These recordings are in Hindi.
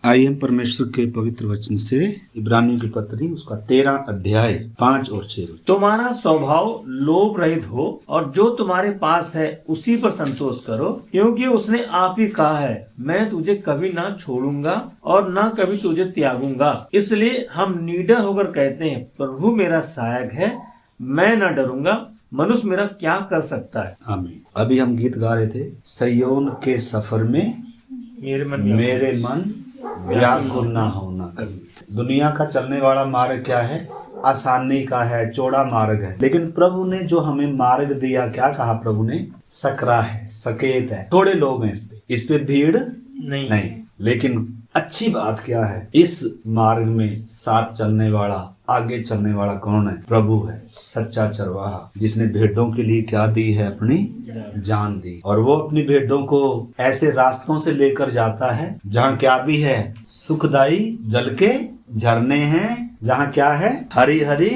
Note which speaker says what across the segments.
Speaker 1: आइए हम परमेश्वर के पवित्र वचन से इब्रानियों की पत्री उसका 13 अध्याय 5 और 6।
Speaker 2: तुम्हारा स्वभाव लोभ रहित हो और जो तुम्हारे पास है उसी पर संतोष करो, क्योंकि उसने आप ही कहा है, मैं तुझे कभी ना छोड़ूंगा और ना कभी तुझे त्यागूंगा। इसलिए हम निडर होकर कहते हैं, प्रभु मेरा सहायक है, मैं न डरूंगा। मनुष्य मेरा क्या कर सकता है।
Speaker 1: आमीन। अभी हम गीत गा रहे थे, सयोन के सफर में मेरे मन व्याकुल ना होना कभी। दुनिया का चलने वाला मार्ग क्या है? आसानी का है, चौड़ा मार्ग है। लेकिन प्रभु ने जो हमें मार्ग दिया, क्या कहा प्रभु ने? सकरा है, सकेत है, थोड़े लोग हैं इस पे भीड़ नहीं। लेकिन अच्छी बात क्या है? इस मार्ग में साथ चलने वाला, आगे चलने वाला कौन है? प्रभु है, सच्चा चरवाहा, जिसने भेड़ों के लिए क्या दी है? अपनी जान दी। और वो अपनी भेड़ों को ऐसे रास्तों से लेकर जाता है जहाँ क्या भी है? सुखदाई जल के झरने हैं, जहाँ क्या है? हरी हरी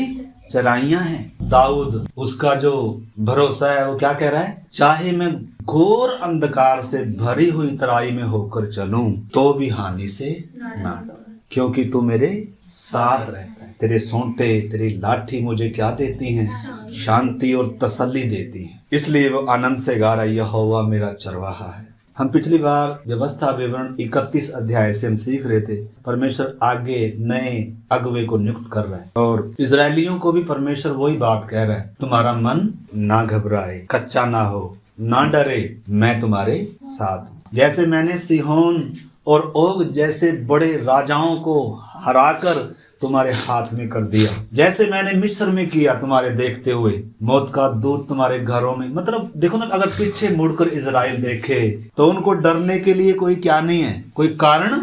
Speaker 1: चराइयां हैं। दाऊद, उसका जो भरोसा है, वो क्या कह रहा है? चाहे मैं घोर अंधकार से भरी हुई तराई में होकर चलूं तो भी हानि से ना डरूं, क्योंकि तू मेरे साथ रहता है। तेरे सोंटे, तेरी लाठी मुझे क्या देती हैं? शांति और तसल्ली देती हैं। इसलिए वो आनंद से गा रहा है, यहोवा मेरा चरवाहा है। हम पिछली बार व्यवस्था विवरण 31 अध्याय से हम सीख रहे थे, परमेश्वर आगे नए अगुवे को नियुक्त कर रहा है और इजरायलियों को भी परमेश्वर वही बात कह रहा है, तुम्हारा मन ना घबराए, कच्चा ना हो, ना डरे, मैं तुम्हारे साथ हूँ। जैसे मैंने सिहोन और ओग जैसे बड़े राजाओं को हराकर तुम्हारे हाथ में कर दिया, जैसे मैंने मिस्र में किया तुम्हारे देखते हुए, मौत का दूत तुम्हारे घरों में। मतलब देखो ना, अगर पीछे मुड़कर इजराइल देखे तो उनको डरने के लिए कोई क्या नहीं है, कोई कारण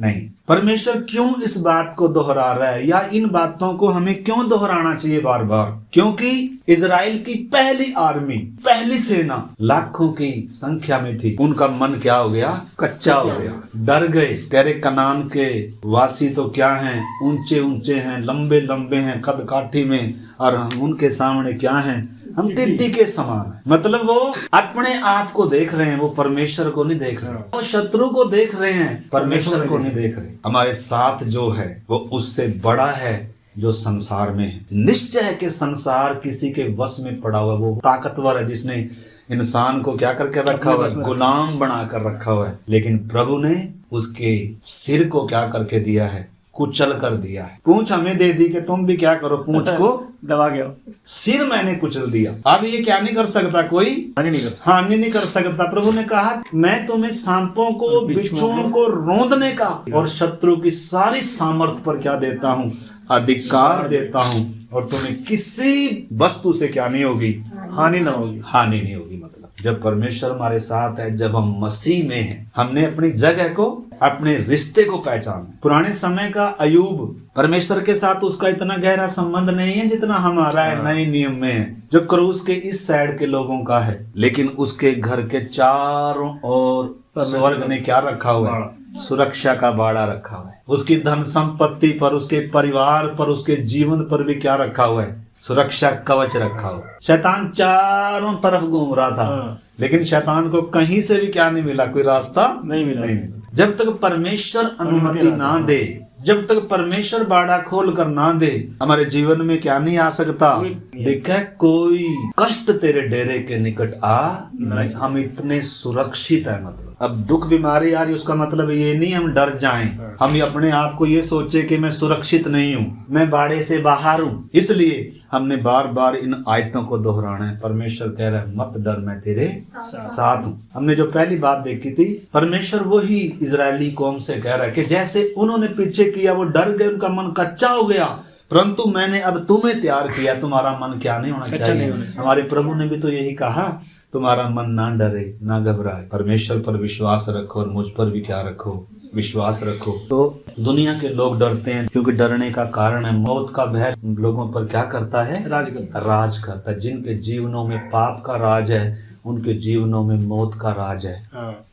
Speaker 1: नहीं। परमेश्वर क्यों इस बात को दोहरा रहा है, या इन बातों को हमें क्यों दोहराना चाहिए बार बार? क्योंकि इजराइल की पहली आर्मी, पहली सेना लाखों की संख्या में थी। उनका मन क्या हो गया? कच्चा हो गया, डर गए। तेरे कनान के वासी तो क्या हैं? ऊंचे ऊंचे हैं, लंबे लंबे हैं, कद काठी में, और हम उनके सामने क्या हैं? हम टिड्डी के समान। मतलब वो अपने आप को देख रहे हैं, वो परमेश्वर को नहीं देख रहे। वो शत्रु को देख रहे हैं, परमेश्वर को नहीं देख रहे। हमारे साथ जो है वो उससे बड़ा है जो संसार में है। निश्चय है कि संसार किसी के वश में पड़ा हुआ, वो ताकतवर है जिसने इंसान को क्या करके रखा हुआ है? गुलाम बना कर रखा हुआ है। लेकिन प्रभु ने उसके सिर को क्या करके दिया है? कुचल कर दिया है। पूंछ हमें दे दी कि तुम भी क्या करो, पूंछ को
Speaker 2: दबा गया।
Speaker 1: सिर मैंने कुचल दिया। अब ये क्या नहीं कर सकता? कोई हानि नहीं कर सकता। प्रभु ने कहा, मैं तुम्हें सांपों को, बिच्छुओं को रौंदने का और शत्रु की सारी सामर्थ पर क्या देता हूँ? अधिकार देता हूँ, और तुम्हें किसी वस्तु से क्या नहीं होगी?
Speaker 2: हानि ना होगी।
Speaker 1: हानि नहीं होगी। मतलब जब परमेश्वर हमारे साथ है, जब हम मसीह में हैं, हमने अपनी जगह को, अपने रिश्ते को पहचाना। पुराने समय का अयूब, परमेश्वर के साथ उसका इतना गहरा संबंध नहीं है जितना हमारा है नए नियम में है, जो क्रूस के इस साइड के लोगों का है। लेकिन उसके घर के चारों ओर स्वर्ग ने क्या रखा हुआ है? सुरक्षा का बाड़ा रखा हुआ है। उसकी धन संपत्ति पर, उसके परिवार पर, उसके जीवन पर भी क्या रखा हुआ है? सुरक्षा कवच रखा हुआ है। शैतान चारों तरफ घूम रहा था, लेकिन शैतान को कहीं से भी क्या नहीं मिला? कोई रास्ता नहीं मिला। जब तक परमेश्वर अनुमति ना दे, जब तक परमेश्वर बाड़ा खोल कर ना दे, हमारे जीवन में क्या नहीं आ सकता? लिखा है, कोई कष्ट तेरे डेरे के निकट आ नहीं। हम इतने सुरक्षित है। मतलब अब दुख बीमारी आ रही, उसका मतलब ये नहीं हम डर जाएं, हम अपने आप को ये सोचे कि मैं सुरक्षित नहीं हूँ, मैं बाड़े से बाहर हूँ। इसलिए हमने बार बार इन आयतों को दोहराना है। परमेश्वर कह रहा है, मत डर, मैं तेरे साथ हूँ। हमने जो पहली बात देखी थी, परमेश्वर वही इजरायली कौम से कह रहा है कि जैसे उन्होंने पीछे किया, वो डर गए, उनका मन कच्चा हो गया, परंतु मैंने अब तुम्हें तैयार किया, तुम्हारा मन क्या नहीं होना चाहिए? हमारे प्रभु ने भी तो यही कहा, तुम्हारा मन ना डरे, ना घबराए, परमेश्वर पर विश्वास रखो और मुझ पर भी क्या रखो? विश्वास रखो। तो दुनिया के लोग डरते हैं, क्योंकि डरने का कारण है मौत का भय लोगों पर क्या करता है? राज करता है। जिनके जीवनों में पाप का राज है, उनके जीवनों में मौत का राज है।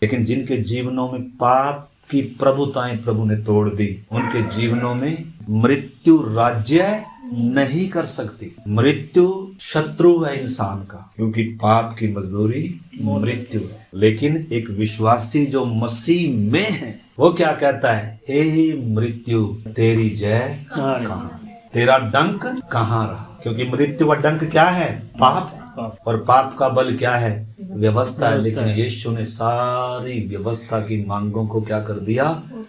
Speaker 1: लेकिन जिनके जीवनों में पाप की प्रभुताएं प्रभु ने तोड़ दी, उनके जीवनों में मृत्यु राज्य नहीं कर सकती। मृत्यु शत्रु है इंसान का, क्योंकि पाप की मजदूरी मृत्यु है। लेकिन एक विश्वासी जो मसीह में है, वो क्या कहता है, हे मृत्यु तेरी जय कहाँ, तेरा डंक कहाँ रहा। क्योंकि मृत्यु का डंक क्या है, पाप है, और पाप का बल क्या है, व्यवस्था है। लेकिन यीशु ने सारी व्यवस्था की मांगों को क्या कर दिया,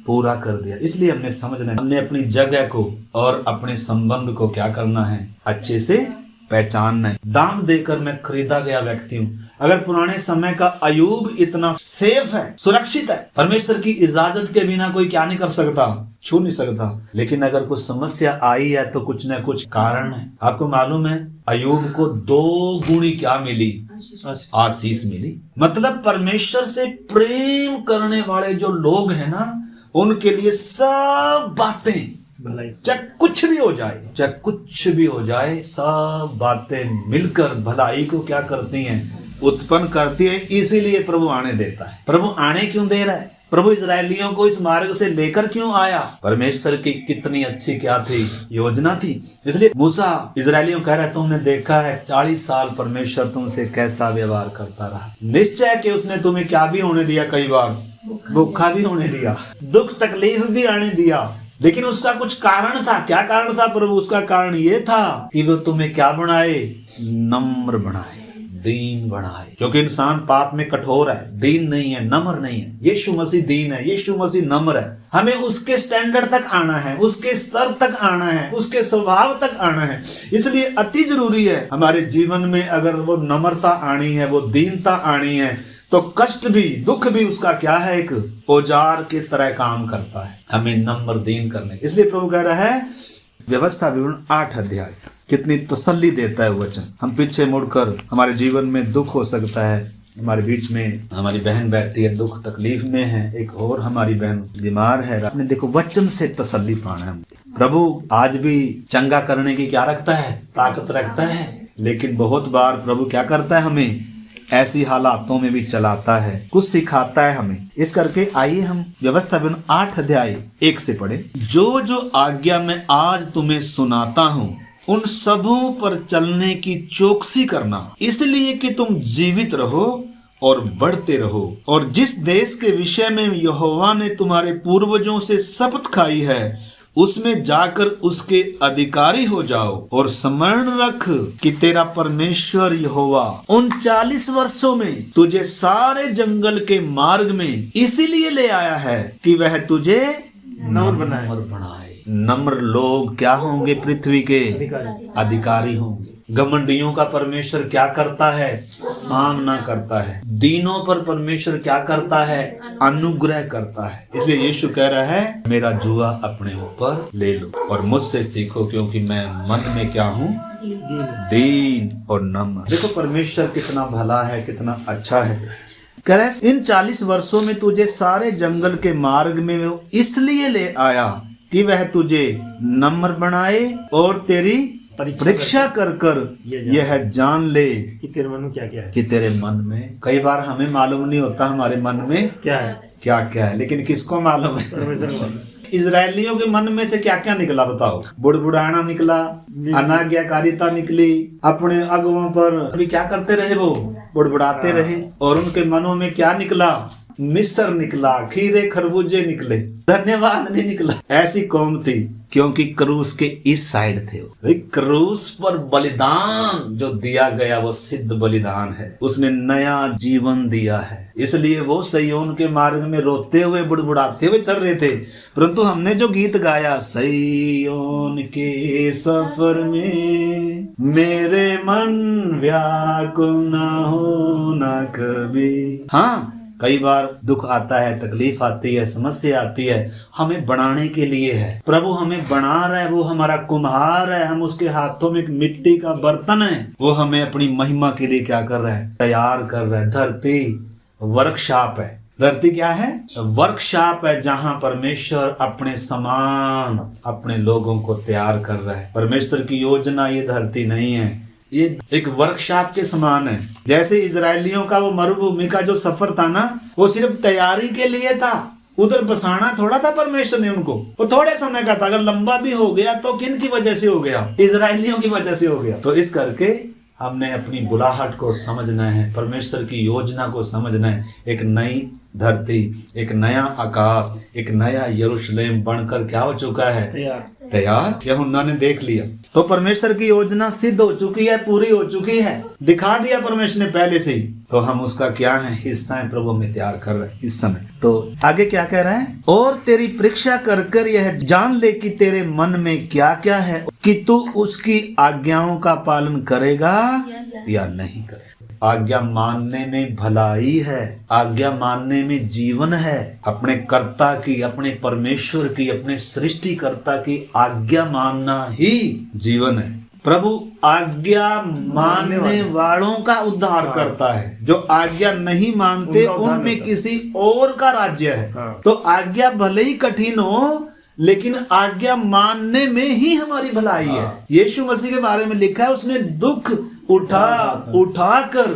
Speaker 1: पूरा कर दिया। इसलिए हमने समझना है, हमने अपनी जगह को और अपने संबंध को क्या करना है, अच्छे से पहचानना है। दाम देकर मैं खरीदा गया व्यक्ति हूँ। अगर पुराने समय का अयूब इतना सेफ है, सुरक्षित है, परमेश्वर की इजाजत के बिना कोई क्या नहीं कर सकता, छू नहीं सकता। लेकिन अगर कुछ समस्या आई है तो कुछ न कुछ कारण है। आपको मालूम है, अयूब को 2 गुणी क्या मिली, आशीष मिली। मतलब परमेश्वर से प्रेम करने वाले जो लोग हैं ना, उनके लिए सब बातें, चाहे कुछ भी हो जाए, चाहे कुछ भी हो जाए, सब बातें मिलकर भलाई को क्या करती हैं, उत्पन्न करती है। इसीलिए प्रभु आने देता है। प्रभु आने क्यों दे रहा है, प्रभु इजरायलियों को इस मार्ग से लेकर क्यों आया, परमेश्वर की कितनी अच्छी क्या थी, योजना थी। इसलिए मूसा इजरायलियों कह रहा है, तुमने देखा है 40 साल परमेश्वर तुमसे कैसा व्यवहार करता रहा। निश्चय कि उसने तुम्हें क्या भी होने दिया, कई बार भूखा भी होने दिया, दुख तकलीफ भी आने दिया, लेकिन उसका कुछ कारण था। क्या कारण था प्रभु, उसका कारण ये था कि वो तुम्हें क्या बनाए, नम्र बनाए, दीन बनाए। क्योंकि इंसान पाप में कठोर है, दीन नहीं है, नम्र नहीं है। यीशु मसीह दीन है, यीशु मसीह नम्र है। हमें उसके स्टैंडर्ड तक आना है, उसके स्तर तक आना है, उसके स्वभाव तक आना है। इसलिए अति जरूरी है हमारे जीवन में, अगर वो नम्रता आनी है, वो दीनता आनी है, तो कष्ट भी, दुख भी उसका क्या है, एक औजार की तरह काम करता है हमें नम्र दीन करने। इसलिए प्रभु कह रहा है, व्यवस्था विवरण 8 अध्याय, कितनी तसल्ली देता है वचन। हम पीछे मुड़कर, हमारे जीवन में दुख हो सकता है, हमारे बीच में हमारी बहन बैठी है, दुख तकलीफ में है, एक और हमारी बहन बीमार है, आपने देखो वचन से तसल्ली पाना है। प्रभु आज भी चंगा करने की क्या रखता है, ताकत रखता है। लेकिन बहुत बार प्रभु क्या करता है, हमें ऐसी हालातों में भी चलाता है, कुछ सिखाता है हमें। इस करके आइए हम व्यवस्था विवरण 8 अध्याय 1 से पढ़े। जो जो आज्ञा मैं आज तुम्हें सुनाता हूँ, उन सबों पर चलने की चौकसी करना, इसलिए कि तुम जीवित रहो और बढ़ते रहो, और जिस देश के विषय में यहोवा ने तुम्हारे पूर्वजों से शपथ खाई है, उसमें जाकर उसके अधिकारी हो जाओ। और स्मरण रख कि तेरा परमेश्वर यहोवा उन 40 वर्षों में तुझे सारे जंगल के मार्ग में इसीलिए ले आया है कि वह तुझे नम्र बनाए। नम्र लोग क्या होंगे, पृथ्वी के अधिकारी होंगे। घमंडियों का परमेश्वर क्या करता है, सामना करता है। दीनों पर परमेश्वर क्या करता है, अनुग्रह करता है। इसलिए यीशु कह रहा है, मेरा जुआ अपने ऊपर ले लो और मुझसे सीखो, क्योंकि मैं मन में क्या हूँ, दीन और नम्र। देखो परमेश्वर कितना भला है, कितना अच्छा है। कह रहा है, इन 40 वर्षों में तुझे सारे जंगल के मार्ग में वो इसलिए ले आया कि वह तुझे नम्र बनाए और तेरी परीक्षा कर कर यह जान ले
Speaker 2: कि तेरे मन में क्या क्या है,
Speaker 1: कि तेरे मन में। कई बार हमें मालूम नहीं होता हमारे मन में
Speaker 2: क्या है,
Speaker 1: क्या है, लेकिन किसको मालूम है, इजरायलियों के मन में से क्या क्या निकला बताओ। बुड़बुड़ाना निकला, अनाज्ञाकारिता निकली, अपने अगुओं पर अभी क्या करते रहे, वो बुड़बुड़ाते रहे। और उनके मनों में क्या निकला, मिस्र निकला, खीरे खरबूजे निकले, धन्यवाद नहीं निकला। ऐसी कौम थी क्योंकि क्रूस के इस साइड थे। क्रूस पर बलिदान जो दिया गया वो सिद्ध बलिदान है, उसने नया जीवन दिया है। इसलिए वो सिय्योन के मार्ग में रोते हुए बुड़बुड़ाते हुए चल रहे थे। परंतु हमने जो गीत गाया, सिय्योन के सफर में मेरे मन व्याकुल ना हो ना कभी। हाँ, कई बार दुख आता है, तकलीफ आती है, समस्या आती है, हमें बनाने के लिए है। प्रभु हमें बना रहा है, वो हमारा कुम्हार है, हम उसके हाथों में एक मिट्टी का बर्तन है। वो हमें अपनी महिमा के लिए क्या कर रहा है, तैयार कर रहा है। धरती वर्कशॉप है। धरती क्या है, वर्कशॉप है, जहां परमेश्वर अपने समान अपने लोगों को तैयार कर रहा है। परमेश्वर की योजना ये धरती नहीं है, ये एक वर्कशॉप के समान है। जैसे इजरायलियों का वो मरुभूमि का जो सफर था ना, वो सिर्फ तैयारी के लिए था। उधर बसाना थोड़ा था परमेश्वर ने उनको, वो थोड़े समय का था। अगर लंबा भी हो गया तो किन की वजह से हो गया, इजरायलियों की वजह से हो गया। तो इस करके हमने अपनी बुलाहट को समझना है, परमेश्वर की योजना को समझना है। एक नई धरती, एक नया आकाश, एक नया यरूशलेम बनकर क्या हो चुका है? तैयार। यूहन्ना ने देख लिया। तो परमेश्वर की योजना सिद्ध हो चुकी है, पूरी हो चुकी है, दिखा दिया परमेश्वर ने पहले से ही। तो हम उसका क्या है? हिस्सा प्रभु में तैयार कर रहे हैं इस समय। तो आगे क्या कह रहा है? और तेरी परीक्षा कर कर यह जान ले कि तेरे मन में क्या क्या है, कि तू उसकी आज्ञाओं का पालन करेगा या नहीं करेगा। आज्ञा मानने में भलाई है, आज्ञा मानने में जीवन है। अपने कर्ता की, अपने परमेश्वर की, अपने सृष्टिकर्ता की आज्ञा मानना ही जीवन है। प्रभु आज्ञा मानने वालों का उद्धार करता है। जो आज्ञा नहीं मानते उनमें किसी और का राज्य है। तो आज्ञा भले ही कठिन हो, लेकिन आज्ञा मानने में ही हमारी भलाई है। यीशु मसीह के बारे में लिखा है, उसने दुख उठाकर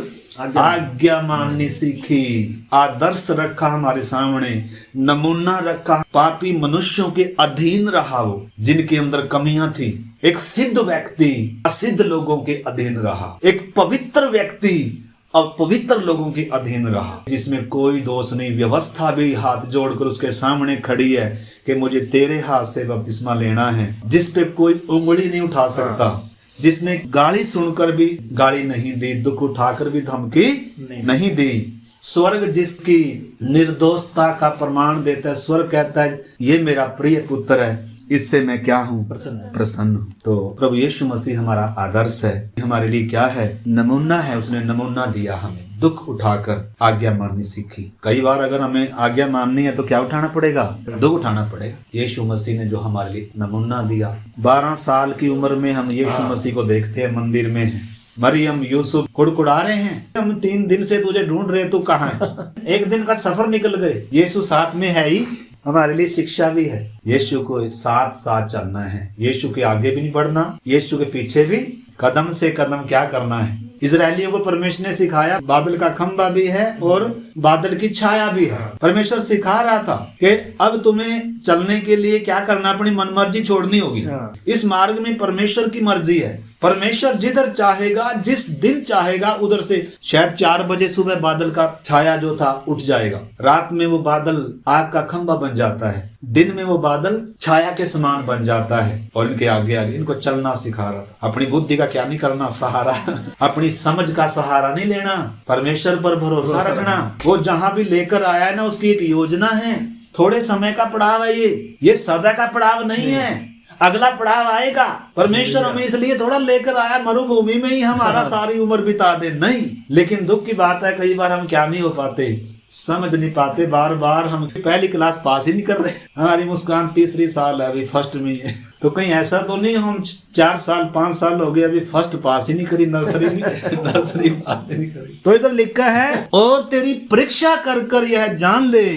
Speaker 1: आज्ञा माननी सीखी। आदर्श रखा हमारे सामने, नमूना रखा। पापी मनुष्यों के अधीन रहा वो, जिनके अंदर कमियां थी। एक सिद्ध व्यक्ति असिद्ध लोगों के अधीन रहा। एक पवित्र व्यक्ति अपवित्र लोगों के अधीन रहा, जिसमें कोई दोष नहीं। व्यवस्था भी हाथ जोड़कर उसके सामने खड़ी है कि मुझे तेरे हाथ से बपतिस्मा लेना है, जिस पे कोई उंगली नहीं उठा सकता, जिसने गाली सुनकर भी गाली नहीं दी, दुख उठाकर भी धमकी नहीं दी। स्वर्ग जिसकी निर्दोषता का प्रमाण देता है, स्वर्ग कहता है ये मेरा प्रिय पुत्र है, इससे मैं क्या हूँ? प्रसन्न हूँ। तो प्रभु यीशु मसीह हमारा आदर्श है, हमारे लिए क्या है? नमूना है। उसने नमूना दिया हमें, दुख उठाकर आज्ञा माननी सीखी। कई बार अगर हमें आज्ञा माननी है तो क्या उठाना पड़ेगा? दुख उठाना पड़ेगा। यीशु मसीह ने जो हमारे लिए नमूना दिया। 12 साल की उम्र में हम यीशु मसीह को देखते हैं, मंदिर में है। मरियम यूसुफ कुड़कुड़ा रहे हैं, हम 3 दिन से तुझे ढूंढ रहे, तू कहाँ है? एक दिन का सफर निकल गए, यीशु साथ में है ही। हमारे लिए शिक्षा भी है, यीशु को साथ साथ चलना है। यीशु के आगे भी नहीं बढ़ना, यीशु के पीछे भी कदम से कदम क्या करना है। इजरायलियों को परमेश्वर ने सिखाया, बादल का खंभा भी है और बादल की छाया भी है। परमेश्वर सिखा रहा था कि अब तुम्हें चलने के लिए क्या करना, अपनी मनमर्जी छोड़नी होगी। इस मार्ग में परमेश्वर की मर्जी है। परमेश्वर जिधर चाहेगा, जिस दिन चाहेगा, उधर से शायद 4 बजे सुबह बादल का छाया जो था उठ जाएगा। रात में वो बादल आग का खंभा बन जाता है, दिन में वो बादल छाया के समान बन जाता है। और इनके आगे आगे इनको चलना सिखा रहा था। अपनी बुद्धि का क्या नहीं करना सहारा, अपनी समझ का सहारा नहीं लेना, परमेश्वर पर भरोसा रखना। वो जहाँ भी लेकर आया है ना, उसकी एक योजना है। थोड़े समय का पड़ाव है ये सदा का पड़ाव नहीं है। अगला पड़ाव आएगा। परमेश्वर हमें इसलिए थोड़ा लेकर आया मरुभूमि में ही हमारा सारी उम्र बिता दे, नहीं। लेकिन दुख की बात है, कई बार हम क्या नहीं हो पाते, समझ नहीं पाते। बार बार हम पहली क्लास पास ही नहीं कर रहे। हमारी मुस्कान 3री साल है, अभी फर्स्ट में है। तो कहीं ऐसा तो नहीं हम 4 साल 5 साल हो गए, अभी फर्स्ट पास ही नहीं करी, नर्सरी पास ही नहीं करी। तो इधर लिखा है, और तेरी परीक्षा कर कर यह जान ले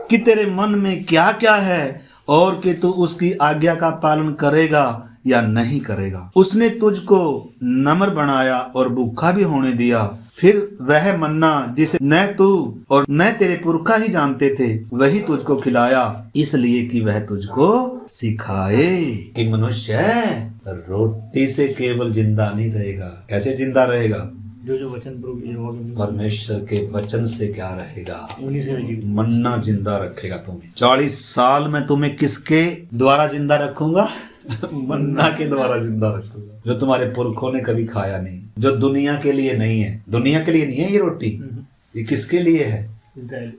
Speaker 1: कि तेरे मन में क्या क्या है, और कि तू उसकी आज्ञा का पालन करेगा या नहीं करेगा। उसने तुझको नम्र बनाया और भूखा भी होने दिया। फिर वह मन्ना जिसे न तू और न तेरे पुरखा ही जानते थे, वही तुझको खिलाया, इसलिए कि वह तुझको सिखाए कि मनुष्य रोटी से केवल जिंदा नहीं रहेगा। कैसे जिंदा रहेगा?
Speaker 2: जो वचन
Speaker 1: परमेश्वर के वचन से क्या रहेगा? मन्ना जिंदा रखेगा तुम्हें। 40 साल में तुम्हें किसके द्वारा जिंदा रखूंगा? मन्ना के द्वारा जिंदा रखूंगा, जो तुम्हारे पुरखों ने कभी खाया नहीं, जो दुनिया के लिए नहीं है। दुनिया के लिए नहीं है ये रोटी, ये किसके लिए है?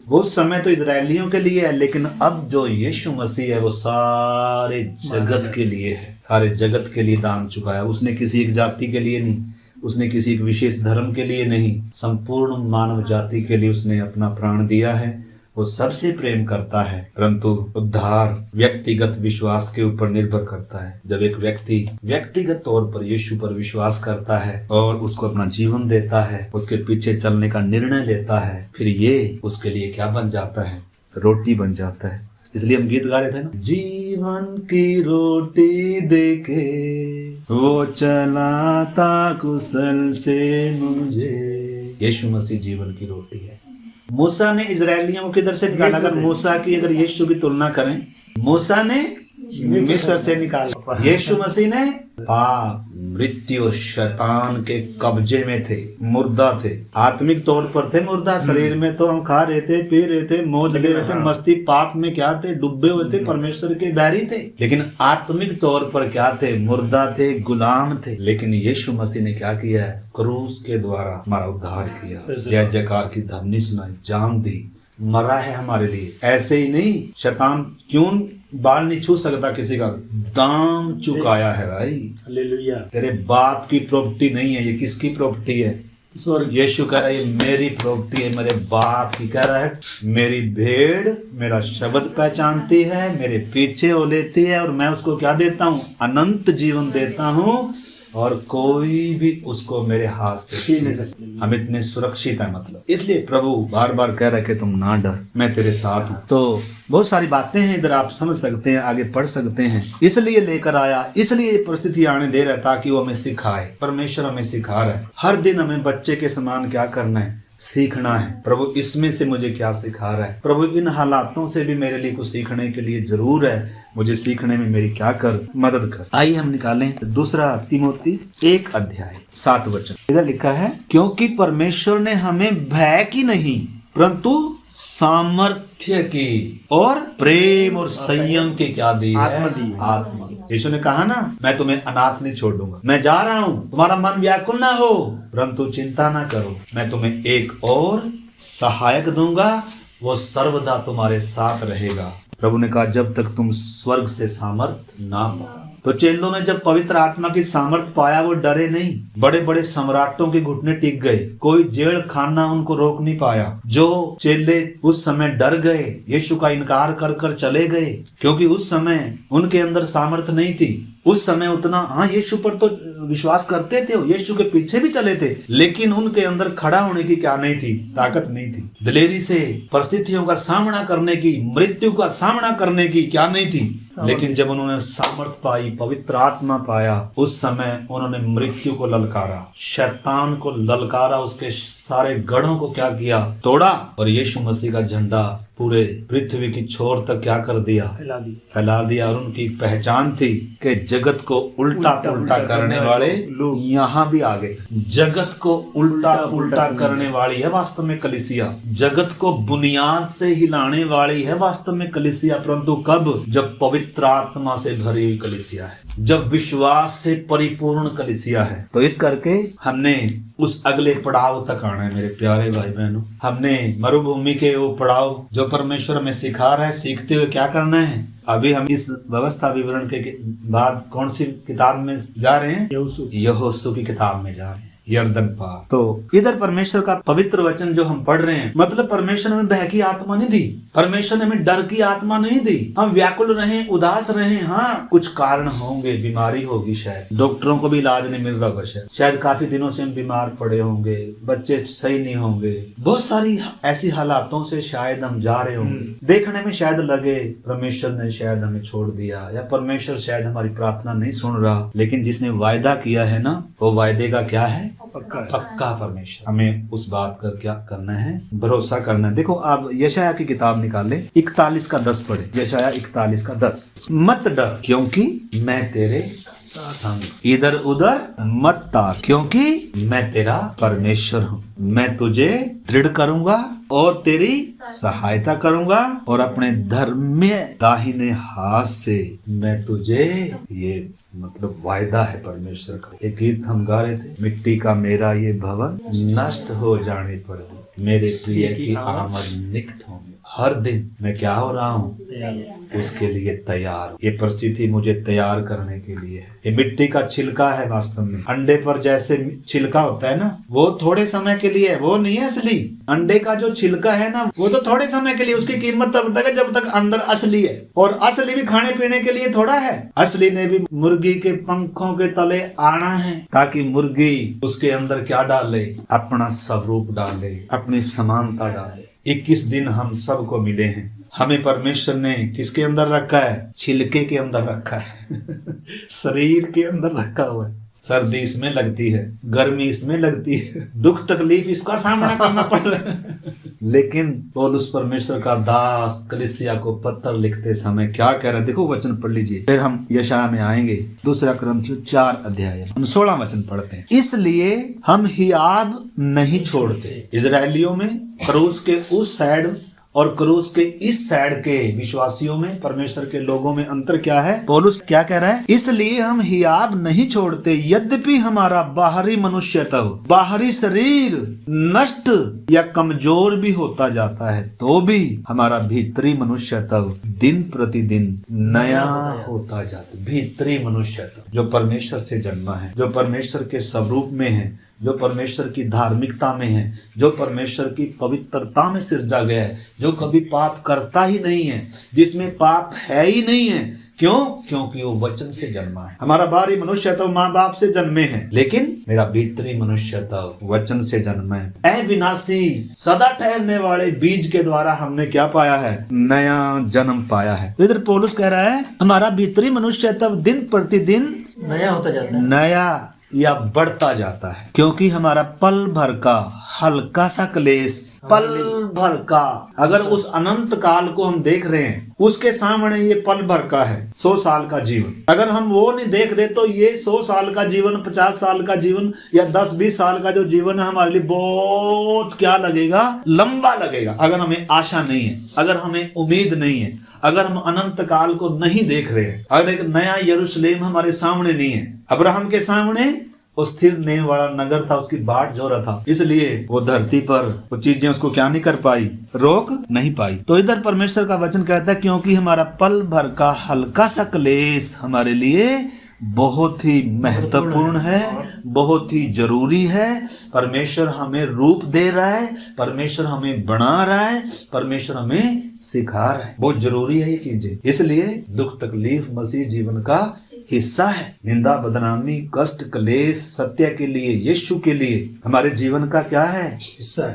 Speaker 1: वो समय तो इजरायलियों के लिए है, लेकिन अब जो यीशु मसीह है वो सारे जगत के लिए है। सारे जगत के लिए दान चुकाया उसने, किसी एक जाति के लिए नहीं, उसने किसी एक विशेष धर्म के लिए नहीं, संपूर्ण मानव जाति के लिए उसने अपना प्राण दिया है। वो सबसे प्रेम करता है, परंतु उद्धार व्यक्तिगत विश्वास के ऊपर निर्भर करता है। जब एक व्यक्ति व्यक्तिगत तौर पर यीशु पर विश्वास करता है और उसको अपना जीवन देता है, उसके पीछे चलने का निर्णय लेता है, फिर ये उसके लिए क्या बन जाता है? रोटी बन जाता है। इसलिए हम गीत गा रहे थे ना, जीवन की रोटी देके वो चलाता कुशल से मुझे। यीशु मसीह जीवन की रोटी है। मूसा ने इजरायलियों को किधर से निकाला? अगर मूसा की अगर यीशु की तुलना करें, मूसा ने मिस्र से निकाला, यीशु मसीह ने पाप मृत्यु और शैतान के कब्जे में थे, मुर्दा थे। आत्मिक तौर पर थे मुर्दा, शरीर में तो हम खा रहे थे, पी रहे थे, मौज ले रहे थे, मस्ती पाप में क्या थे, डूबे हुए थे, परमेश्वर के बैरी थे। लेकिन आत्मिक तौर पर क्या थे, मुर्दा थे, गुलाम थे। लेकिन यीशु मसीह ने क्या किया है, क्रूस के द्वारा हमारा उद्धार किया, जय जयकार की ध्वनि सुनाई, जान दी, मरा है हमारे लिए। ऐसे ही नहीं, शैतान क्यों बाल नहीं छू सकता किसी का, दाम चुकाया है भाई।
Speaker 2: हालेलुया।
Speaker 1: तेरे बाप की प्रॉपर्टी नहीं है, ये किसकी प्रॉपर्टी है, यीशु कह रहा है ये मेरी प्रॉपर्टी है, मेरे बाप की। कह रहा है मेरी भेड़ मेरा शब्द पहचानती है, मेरे पीछे वो लेती है, और मैं उसको क्या देता हूँ, अनंत जीवन देता हूँ, और कोई भी उसको मेरे हाथ से छीन नहीं सकते। हम इतने सुरक्षित है, मतलब इसलिए प्रभु बार बार कह रहा है कि तुम ना डर, मैं तेरे साथ हूँ। तो बहुत सारी बातें हैं इधर, आप समझ सकते हैं, आगे पढ़ सकते हैं। इसलिए लेकर आया, इसलिए ये परिस्थिति आने दे रहा है ताकि वो हमें सिखाए। परमेश्वर हमें सिखा रहा है, हर दिन हमें बच्चे के समान क्या करना है, सीखना है। प्रभु इसमें से मुझे क्या सिखा रहा है, प्रभु इन हालातों से भी मेरे लिए कुछ सीखने के लिए जरूर है, मुझे सीखने में मेरी क्या कर, मदद कर। आइए हम निकालें दूसरा तीमोथी 1 अध्याय 7 वचन। इधर लिखा है, क्योंकि परमेश्वर ने हमें भय की नहीं परंतु सामर्थ्य की और प्रेम और संयम की क्या दी है, आत्मा। यीशु ने कहा ना, मैं तुम्हें अनाथ नहीं छोड़ दूंगा, मैं जा रहा हूँ, तुम्हारा मन व्याकुल ना हो, परंतु चिंता ना करो, मैं तुम्हें एक और सहायक दूंगा, वो सर्वदा तुम्हारे साथ रहेगा। प्रभु ने कहा जब तक तुम स्वर्ग से सामर्थ ना पाओ। तो चेलों ने जब पवित्र आत्मा की सामर्थ पाया वो डरे नहीं। बड़े बड़े सम्राटों के घुटने टिक गए, कोई जेल खाना उनको रोक नहीं पाया। जो चेले उस समय डर गए, यीशु का इनकार कर कर चले गए, क्योंकि उस समय उनके अंदर सामर्थ नहीं थी। उस समय उतना, हाँ यीशु पर तो विश्वास करते थे, यीशु के पीछे भी चले थे, लेकिन उनके अंदर खड़ा होने की क्या नहीं थी, ताकत नहीं थी। दिलेरी से परिस्थितियों का सामना करने की, मृत्यु का सामना करने की क्या नहीं थी। लेकिन जब उन्होंने सामर्थ पाई, पवित्र आत्मा पाया, उस समय उन्होंने मृत्यु को ललकारा, शैतान को ललकारा, उसके सारे गढ़ों को क्या किया, तोड़ा, और यीशु मसीह का झंडा पूरे पृथ्वी की छोर तक क्या कर दिया, फैला दिया। और उनकी पहचान थी कि जगत को उल्टा पुल्टा करने वाले यहाँ भी आ गए। जगत को उल्टा पुल्टा करने वाली है वास्तव में कलीसिया, जगत को बुनियाद से हिलाने वाली है वास्तव में कलीसिया। परंतु कब, जब पवित्र आत्मा से भरी हुई कलीसिया है, जब विश्वास से परिपूर्ण कलीसिया है। तो इस करके हमने उस अगले पड़ाव तक आना है मेरे प्यारे भाई बहनों। हमने मरुभूमि के वो पड़ाव जो परमेश्वर हमें सिखा रहा है, सीखते हुए क्या करना है। अभी हम इस व्यवस्था विवरण के बाद कौन सी किताब में जा रहे हैं, यहोशू की किताब में जा रहे हैं, यर्दन पार। तो इधर परमेश्वर का पवित्र वचन जो हम पढ़ रहे हैं, मतलब परमेश्वर ने हमें भय की आत्मा नहीं दी, परमेश्वर ने हमें डर की आत्मा नहीं दी। हम व्याकुल रहें, उदास रहें, हाँ कुछ कारण होंगे, बीमारी होगी, शायद डॉक्टरों को भी इलाज नहीं मिल रहा होगा, शायद काफी दिनों से हम बीमार पड़े होंगे, बच्चे सही नहीं होंगे, बहुत सारी ऐसी हालातों से शायद हम जा रहे होंगे। देखने में शायद लगे परमेश्वर ने शायद हमें छोड़ दिया, या परमेश्वर शायद हमारी प्रार्थना नहीं सुन रहा। लेकिन जिसने वायदा किया है ना, वो वायदे का क्या है, पक्का परमेश्वर। हमें उस बात का क्या करना है, भरोसा करना है। देखो आप यशाया की किताब निकाले, 41 का 10 पढ़े, यशाया 41 का 10। मत डर क्योंकि मैं तेरे संग, इधर उधर मत ताक क्योंकि मैं तेरा परमेश्वर हूँ। मैं तुझे दृढ़ करूंगा और तेरी सहायता करूंगा, और अपने धर्म दाहिने हाथ से मैं तुझे, ये मतलब वायदा है परमेश्वर का। एक गीत हम गा रहे थे, मिट्टी का मेरा ये भवन नष्ट हो जाने पर भी मेरे प्रिय की आमद निकट होंगे। हर दिन मैं क्या हो रहा हूँ, उसके लिए तैयार। ये परिस्थिति मुझे तैयार करने के लिए है। ये मिट्टी का छिलका है वास्तव में। अंडे पर जैसे छिलका होता है ना, वो थोड़े समय के लिए है, वो नहीं है असली। अंडे का जो छिलका है ना, वो तो थोड़े समय के लिए, उसकी कीमत तब तक है जब तक अंदर असली है। और असली भी खाने पीने के लिए थोड़ा है। असली ने भी मुर्गी के पंखों के तले आना है, ताकि मुर्गी उसके अंदर क्या डाले, अपना स्वरूप डाले, अपनी समानता डाले। 21 दिन हम सबको मिले हैं। हमें परमेश्वर ने किसके अंदर रखा है, छिलके के अंदर रखा है शरीर के अंदर रखा हुआ है। सर्दी इसमें लगती है, गर्मी इसमें लगती है, दुख तकलीफ इसका सामना करना पड़ रहा है। लेकिन पौलुस परमेश्वर का दास कलीसिया को पत्र लिखते समय क्या कह रहे हैं, देखो वचन पढ़ लीजिए, फिर हम यशायाह में आएंगे। दूसरा कुरिन्थियों 4 अध्याय हम 16 वचन पढ़ते हैं। इसलिए हम हियाब नहीं छोड़ते। इजरायलियों में क्रूस के उस साइड और क्रूस के इस साइड के विश्वासियों में, परमेश्वर के लोगों में अंतर क्या है? पौलुस क्या कह रहा है? इसलिए हम हियाब नहीं छोड़ते, यद्यपि हमारा बाहरी मनुष्यत्व, बाहरी शरीर नष्ट या कमजोर भी होता जाता है, तो भी हमारा भीतरी मनुष्यत्व दिन प्रतिदिन नया होता जाता है। भीतरी मनुष्यत्व जो परमेश्वर से जन्मा है, जो परमेश्वर के स्वरूप में है, जो परमेश्वर की धार्मिकता में है, जो परमेश्वर की पवित्रता में सिरजा गया है, जो कभी पाप करता ही नहीं है, जिसमें पाप है ही नहीं है। क्यों? क्योंकि वो वचन से जन्मा है। हमारा बाहरी मनुष्यत्व माँ बाप से जन्मे हैं, लेकिन मेरा भीतरी मनुष्यत्व वचन से जन्मा है। अविनाशी सदा ठहरने वाले बीज के द्वारा हमने क्या पाया है? नया जन्म पाया है। तो इधर पौलुस कह रहा है हमारा भीतरी मनुष्यत्व दिन प्रतिदिन
Speaker 2: नया होता जाता है,
Speaker 1: नया या बढ़ता जाता है, क्योंकि हमारा पल भर का हल्का सा क्लेश, पल भर का, अगर उस अनंत काल को हम देख रहे हैं, उसके सामने ये पल भर का है 100 साल का जीवन। अगर हम वो नहीं देख रहे तो ये 100 साल का जीवन, 50 साल का जीवन या 10-20 साल का जो जीवन है हमारे लिए बहुत क्या लगेगा? लंबा लगेगा। अगर हमें आशा नहीं है, अगर हमें उम्मीद नहीं है, अगर हम अनंत काल को नहीं देख रहे हैं, अगर एक नया यरूशलेम हमारे सामने नहीं है। अब्राहम के सामने वो स्थिर नेम वाला नगर था, उसकी बाट जो रहा था, इसलिए वो धरती पर वो चीजें उसको क्या नहीं कर पाई? रोक नहीं पाई। तो इधर परमेश्वर का वचन कहता है क्योंकि हमारा पल भर का हल्का सा क्लेश हमारे लिए बहुत ही महत्वपूर्ण है, बहुत ही जरूरी है। परमेश्वर हमें रूप दे रहा है, परमेश्वर हमें बना रहा है, परमेश्वर हमें सिखा रहा है। बहुत जरूरी है ये चीजें। इसलिए दुख तकलीफ मसीह जीवन का हिस्सा है। निंदा, बदनामी, कष्ट, क्लेश सत्य के लिए, यीशु के लिए हमारे जीवन का क्या है?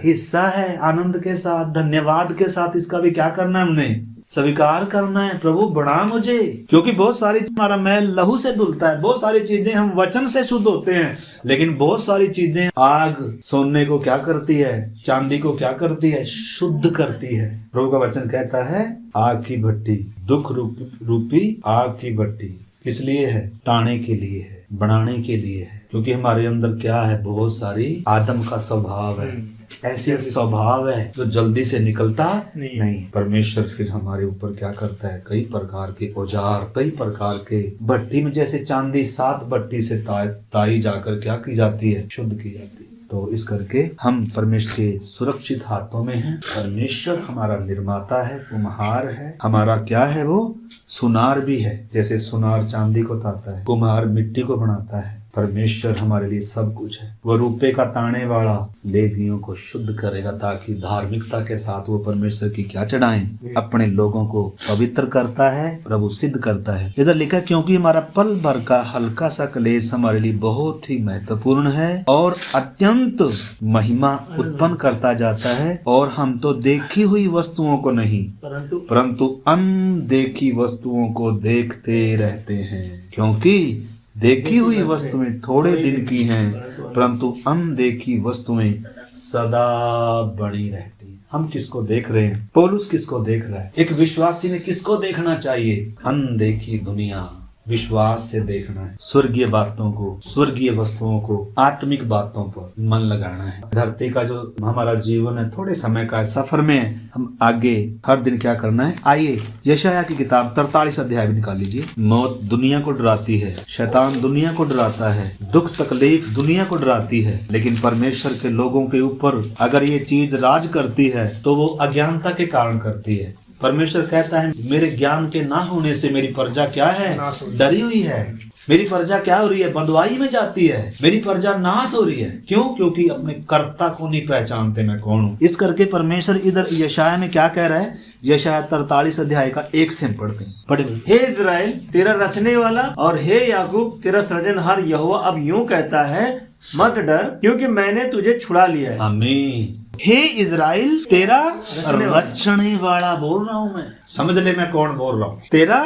Speaker 1: हिस्सा है। आनंद के साथ, धन्यवाद के साथ इसका भी क्या करना है? हमने स्वीकार करना है। प्रभु बना मुझे, क्योंकि बहुत सारी हमारा मैल लहू से धुलता है, बहुत सारी चीजें हम वचन से शुद्ध होते हैं, लेकिन बहुत सारी चीजें आग सोने को क्या करती है? चांदी को क्या करती है? शुद्ध करती है। प्रभु का वचन कहता है आग की भट्टी, दुख रूपी आग की भट्टी किस लिए है? ताने के लिए है, बनाने के लिए है। क्योंकि हमारे अंदर क्या है? बहुत सारी आदम का स्वभाव है, ऐसे स्वभाव है जो जल्दी से निकलता नहीं। परमेश्वर फिर हमारे ऊपर क्या करता है? कई प्रकार के औजार, कई प्रकार के भट्टी में, जैसे चांदी 7 भट्टी से ताई जाकर क्या की जाती है? शुद्ध की जाती है। तो इस करके हम परमेश्वर के सुरक्षित हाथों में हैं। परमेश्वर हमारा निर्माता है, कुम्हार है। हमारा क्या है? वो सुनार भी है। जैसे सुनार चांदी को ताता है, कुम्हार मिट्टी को बनाता है, परमेश्वर हमारे लिए सब कुछ है। वो रूपे का ताने वाला लेवियों को शुद्ध करेगा ताकि धार्मिकता के साथ वो परमेश्वर की क्या चढ़ाएं? अपने लोगों को पवित्र करता है, प्रभु सिद्ध करता है। इधर लिखा क्योंकि हमारा पल भर का हल्का सा क्लेश हमारे लिए बहुत ही महत्वपूर्ण है और अत्यंत महिमा उत्पन्न करता जाता है। और हम तो देखी हुई वस्तुओं को नहीं परंतु अनदेखी वस्तुओं को देखते रहते हैं। क्योंकि देखी हुई वस्तुएं थोड़े दिन की हैं, परंतु अनदेखी वस्तुएं सदा बनी रहती हैं। हम किसको देख रहे हैं? पौलुस किसको देख रहा है? एक विश्वासी ने किसको देखना चाहिए? अनदेखी दुनिया, विश्वास से देखना है। स्वर्गीय बातों को, स्वर्गीय वस्तुओं को, आत्मिक बातों पर मन लगाना है। धरती का जो हमारा जीवन है थोड़े समय का है, सफर में हम आगे हर दिन क्या करना है? आइए यशायाह की किताब 43 अध्याय भी निकाल लीजिए। मौत दुनिया को डराती है, शैतान दुनिया को डराता है, दुख तकलीफ दुनिया को डराती है, लेकिन परमेश्वर के लोगों के ऊपर अगर ये चीज राज करती है तो वो अज्ञानता के कारण करती है। परमेश्वर कहता है मेरे ज्ञान के ना होने से मेरी प्रजा क्या है? डरी हुई है। मेरी प्रजा क्या हो रही है? बंधुआई में जाती है। मेरी प्रजा नाश हो रही है। क्यों? क्योंकि अपने कर्ता को नहीं पहचानते मैं कौन हूँ। इस करके परमेश्वर इधर यशायाह में क्या कह रहा है? यशायाह 43 अध्याय का 1 से पढ़ते हैं। पढ़े।
Speaker 2: हे इज़राइल तेरा रचने वाला और हे याकूब तेरा सृजनहार यहोवा अब यूं कहता है मत डर, क्योंकि मैंने तुझे छुड़ा लिया है।
Speaker 1: आमीन। हे इजराइल तेरा रचने वाला बोल रहा हूं मैं, समझ ले मैं कौन बोल रहा हूं, तेरा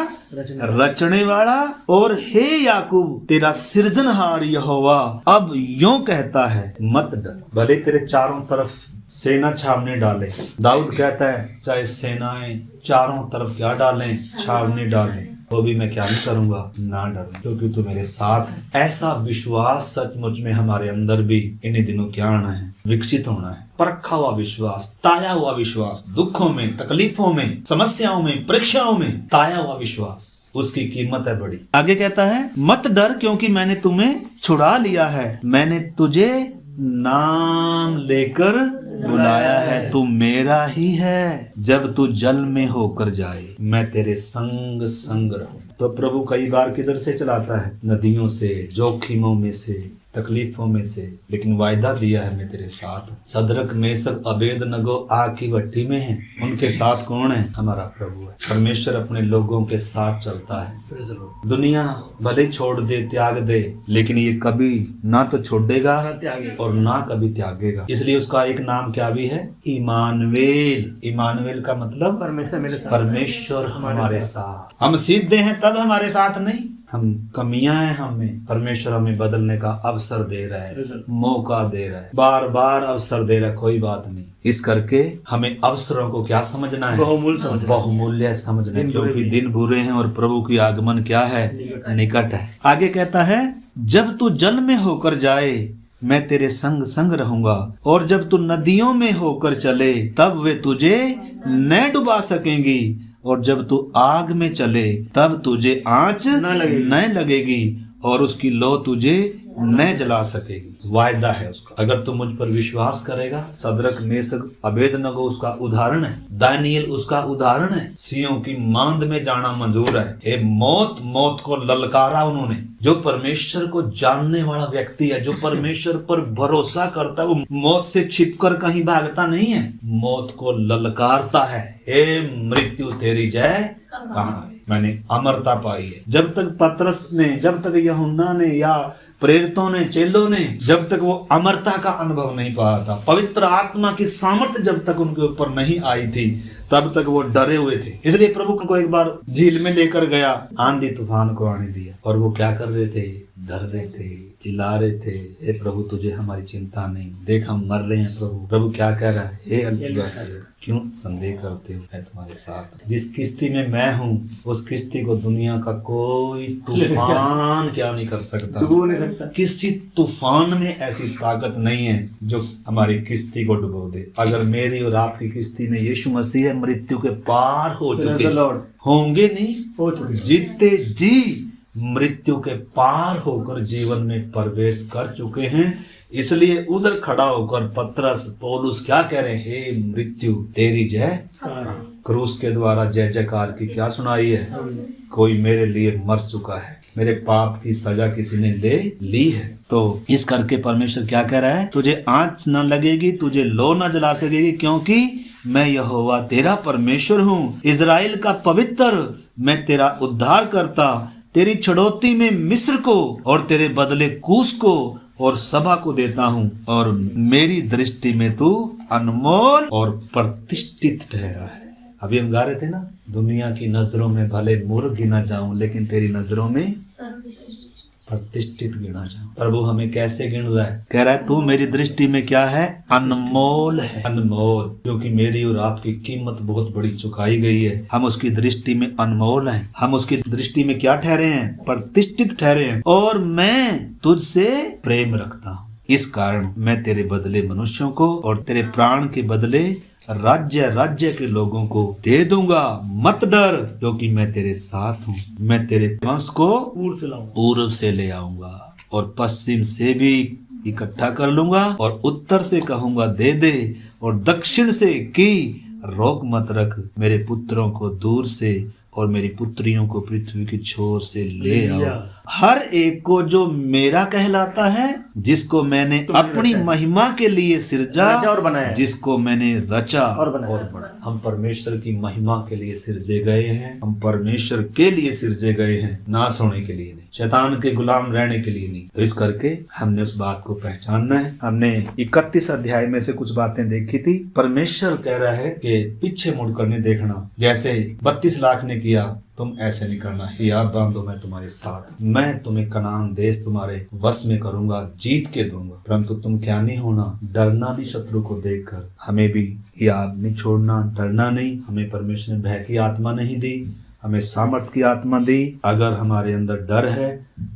Speaker 1: रचने वाला, और हे याकूब तेरा सृजनहार यहोवा अब यूं कहता है मत डर। भले तेरे चारों तरफ सेना छावनी डाले, दाऊद कहता है चाहे सेनाएं चारों तरफ क्या डालें, छावनी डालें, तो भी मैं क्या नहीं करूंगा, ना डरूं, क्योंकि तू मेरे साथ है। ऐसा विश्वास सचमुच में हमारे अंदर भी इन्हीं दिनों क्या आना है, विकसित होना है। परखा हुआ विश्वास, ताया हुआ विश्वास, दुखों में, तकलीफों में, समस्याओं में, परीक्षाओं में ताया हुआ विश्वास, उसकी कीमत है बड़ी। आगे कहता है मत डर क्योंकि मैंने तुम्हें छुड़ा लिया है, मैंने तुझे नाम लेकर बुलाया है, तू मेरा ही है। जब तू जल में होकर जाए मैं तेरे संग संग रहूं। तो प्रभु कई बार किधर से चलाता है, नदियों से, जोखिमों में से, तकलीफों में से, लेकिन वायदा दिया है मैं तेरे साथ हूं। सदरक मेसक अबेदनगो आग की भट्टी में है, उनके साथ कौन है, हमारा प्रभु है। परमेश्वर अपने लोगों के साथ चलता है। दुनिया भले छोड़ दे, त्याग दे, लेकिन ये कभी ना तो छोड़ेगा और ना कभी त्यागेगा। इसलिए उसका एक नाम क्या भी है, इमानुएल। इमानुएल का मतलब परमेश्वर हमारे साथ। हम सीधे हैं तब हमारे साथ नहीं, हम कमियां हैं, हमें परमेश्वर हमें बदलने का अवसर दे रहा है, मौका दे रहा है, बार बार अवसर दे रहा है। कोई बात नहीं, इस करके हमें अवसरों को क्या समझना है, बहुमूल्य समझना है, क्योंकि दिन बुरे हैं और प्रभु की आगमन क्या है, निकट है। आगे कहता है जब तू जल में होकर जाए मैं तेरे संग संग रहूंगा, और जब तू नदियों में होकर चले तब वे तुझे न डुबा सकेंगी, और जब तू आग में चले तब तुझे आंच न लगेगी, और उसकी लो तुझे न जला सकेगी। वायदा है उसका। अगर तू मुझ पर विश्वास करेगा, सदरक मेसक अबेदनगो उसका उदाहरण है, दानियल उसका उदाहरण है। सियों की मांद में जाना मंजूर है। हे मौत, मौत को ललकारा उन्होंने। जो परमेश्वर को जानने वाला व्यक्ति है, जो परमेश्वर पर भरोसा करता है, वो मौत से छिपकर कहीं भागता नहीं है, मौत को ललकारता है, हे मृत्यु तेरी जय कहाँ है। मैंने अमरता पाई है। जब तक पतरस ने, जब तक यूहन्ना ने या प्रेरितों ने, चेलों ने, जब तक वो अमरता का अनुभव नहीं पाया था, पवित्र आत्मा की सामर्थ्य जब तक उनके ऊपर नहीं आई थी, तब तक वो डरे हुए थे। इसलिए प्रभु को एक बार झील में लेकर गया, आंधी तूफान को आने दिया, और वो क्या कर रहे थे, डर रहे थे, चिल्ला रहे थे, हे प्रभु तुझे हमारी चिंता नहीं, देख हम मर रहे हैं। प्रभु क्या कह रहा है, हे अल्पविश्वासी, क्यों संदेह करते हो, मैं तुम्हारे साथ। जिस किश्ती में मैं हूँ उस किश्ती को दुनिया का कोई तूफान क्या नहीं कर सकता, डुबो नहीं सकता। किसी तूफान में ऐसी ताकत नहीं है जो हमारी किश्ती को डुबो दे। अगर मेरी और आपकी किश्ती में यीशु मसीह है, मृत्यु के पार हो चुके होंगे, नहीं हो चुके, जीते जी मृत्यु के पार होकर जीवन में प्रवेश कर चुके हैं। इसलिए उधर खड़ा होकर पतरस, पौलुस क्या कह रहे हैं, हे मृत्यु तेरी जय। क्रूस के द्वारा जय जयकार की क्या सुनाई है, कोई मेरे लिए मर चुका है, मेरे पाप की सजा किसी ने ले ली है। तो इस करके परमेश्वर क्या कह रहा है, तुझे आंच न लगेगी, तुझे लो न जला सकेगी, क्योंकि मैं यहोवा तेरा परमेश्वर हूँ, इजराइल का पवित्र, मैं तेरा उद्धार करता, तेरी छड़ौती में मिस्र को और तेरे बदले कूश को और सभा को देता हूँ, और मेरी दृष्टि में तू अनमोल और प्रतिष्ठित ठहरा है। अभी हम गा रहे थे ना, दुनिया की नजरों में भले मूर्ख गिना जाऊं, लेकिन तेरी नजरों में प्रतिष्ठित गिना जाऊं। प्रभु हमें कैसे गिन रहा है, कह रहा है तू मेरी दृष्टि में क्या है, अनमोल है। अनमोल, क्योंकि मेरी और आपकी कीमत बहुत बड़ी चुकाई गई है। हम उसकी दृष्टि में अनमोल हैं, हम उसकी दृष्टि में क्या ठहरे हैं, प्रतिष्ठित ठहरे हैं, और मैं तुझसे प्रेम रखता हूँ। इस कारण मैं तेरे बदले मनुष्यों को और तेरे प्राण के बदले राज्य के लोगों को दे दूंगा। मत डर, क्योंकि मैं तेरे साथ हूँ। मैं तेरे वंश को पूर्व से ले आऊंगा और पश्चिम से भी इकट्ठा कर लूंगा, और उत्तर से कहूंगा दे दे, और दक्षिण से कि रोक मत रख। मेरे पुत्रों को दूर से और मेरी पुत्रियों को पृथ्वी की छोर से ले आओ, हर एक को जो मेरा कहलाता है, जिसको मैंने अपनी महिमा के लिए सिरजा
Speaker 2: और बनाया,
Speaker 1: जिसको मैंने रचा और बनाया। हम परमेश्वर की महिमा के लिए सिरजे गए हैं, हम परमेश्वर के लिए सिरजे गए हैं, नाश होने के लिए नहीं, शैतान के गुलाम रहने के लिए नहीं। तो इस करके हमने उस बात को पहचानना है। हमने 31 अध्याय में से कुछ बातें देखी थी। परमेश्वर कह रहा है कि पीछे मुड़कर नहीं देखना, जैसे 32 लाख ने किया, तुम ऐसे नहीं करना। हियाब बांधो, मैं तुम्हारे साथ, मैं तुम्हें कनान देश तुम्हारे वश में करूंगा, जीत के दूंगा। परंतु तुम क्या नहीं होना, डरना नहीं शत्रु को देखकर। हमें भी हियाब नहीं छोड़ना, डरना नहीं। हमें परमेश्वर ने भय की आत्मा नहीं दी, हमें सामर्थ की आत्मा दी। अगर हमारे अंदर डर है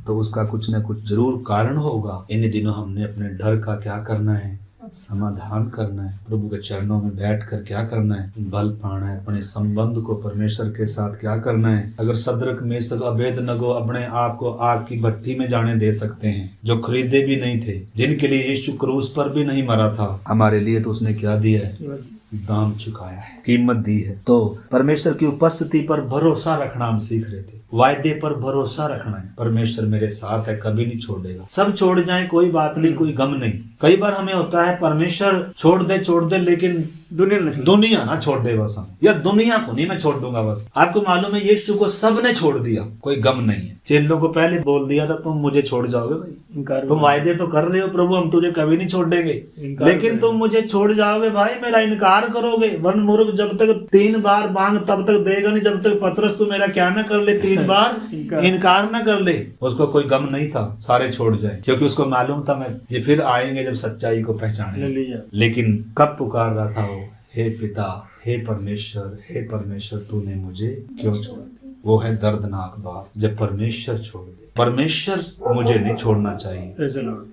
Speaker 1: तो उसका कुछ न कुछ जरूर कारण होगा। इन दिनों हमने अपने डर का क्या करना है, समाधान करना है। प्रभु के चरणों में बैठकर क्या करना है, बल पाना है। अपने संबंध को परमेश्वर के साथ क्या करना है। अगर सदरक मेशक अबेदनगो अपने आप को आग की भट्टी में जाने दे सकते हैं, जो खरीदे भी नहीं थे, जिनके लिए यीशु क्रूस पर भी नहीं मरा था, हमारे लिए तो उसने क्या दिया है, दाम चुकाया है, कीमत दी है। तो परमेश्वर की उपस्थिति पर भरोसा रखना हम सीख रहे थे, वायदे पर भरोसा रखना है। परमेश्वर मेरे साथ है, कभी नहीं छोड़ेगा। सब छोड़ जाए कोई बात नहीं, कोई गम नहीं। कई बार हमें होता है परमेश्वर छोड़ दे, लेकिन दुनिया ना छोड़ दे बस हम, या दुनिया को नहीं मैं छोड़ दूंगा बस। आपको मालूम है यीशु को सब ने छोड़ दिया, कोई गम नहीं है। चेलों को पहले बोल दिया था तुम मुझे छोड़ जाओगे भाई, तुम वायदे तो कर रहे हो प्रभु हम तुझे कभी नहीं छोड़ेंगे, लेकिन तुम मुझे छोड़ जाओगे भाई, मेरा इनकार करोगे। वन मुर्ग जब तक 3 बार मांग तब तक देगा नहीं, जब तक पतरस तू मेरा क्या ना कर ले, 3 बार इनकार ना कर ले। उसको कोई गम नहीं था सारे छोड़ जाए, क्योंकि उसको मालूम था मैं ये फिर आएंगे जब सच्चाई को पहचाने। लेकिन कब पुकार रहा था वो, हे पिता, हे परमेश्वर तूने मुझे क्यों छोड़ दिया। वो है दर्दनाक बात, जब परमेश्वर छोड़ दे। परमेश्वर मुझे नहीं छोड़ना चाहिए,